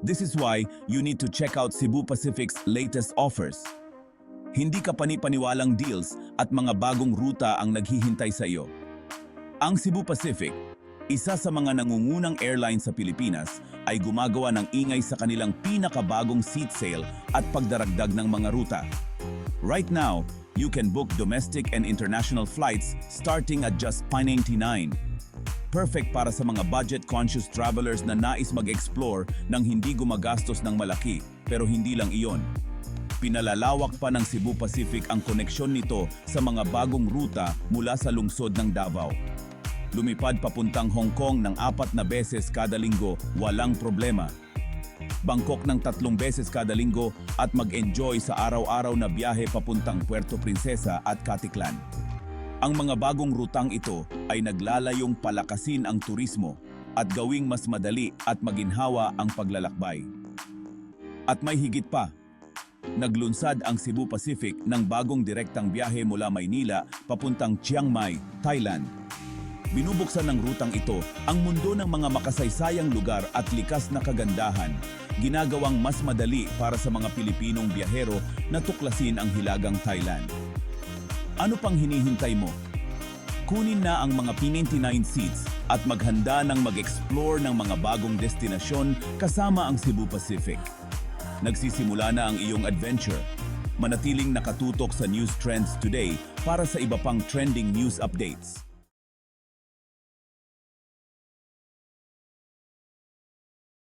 This is why you need to check out Cebu Pacific's latest offers. Hindi ka pani-paniwalang deals at mga bagong ruta ang naghihintay sa iyo. Ang Cebu Pacific, isa sa mga nangungunang airline sa Pilipinas, ay gumagawa ng ingay sa kanilang pinakabagong seat sale at pagdaragdag ng mga ruta. Right now, you can book domestic and international flights starting at just ₱599. Perfect para sa mga budget-conscious travelers na nais mag-explore nang hindi gumagastos ng malaki, pero hindi lang iyon. Pinalalawak pa ng Cebu Pacific ang koneksyon nito sa mga bagong ruta mula sa lungsod ng Davao. Lumipad papuntang Hong Kong ng 4 na beses kada linggo, walang problema. Bangkok ng 3 beses kada linggo at mag-enjoy sa araw-araw na biyahe papuntang Puerto Princesa at Caticlan. Ang mga bagong rutang ito ay naglalayong palakasin ang turismo at gawing mas madali at maginhawa ang paglalakbay. At may higit pa, naglunsad ang Cebu Pacific ng bagong direktang biyahe mula Maynila papuntang Chiang Mai, Thailand. Binubuksan ng rutang ito ang mundo ng mga makasaysayang lugar at likas na kagandahan, ginagawang mas madali para sa mga Pilipinong biyahero na tuklasin ang hilagang Thailand. Ano pang hinihintay mo? Kunin na ang mga P99 seats at maghanda ng mag-explore ng mga bagong destinasyon kasama ang Cebu Pacific. Nagsisimula na ang iyong adventure. Manatiling nakatutok sa news trends today para sa iba pang trending news updates.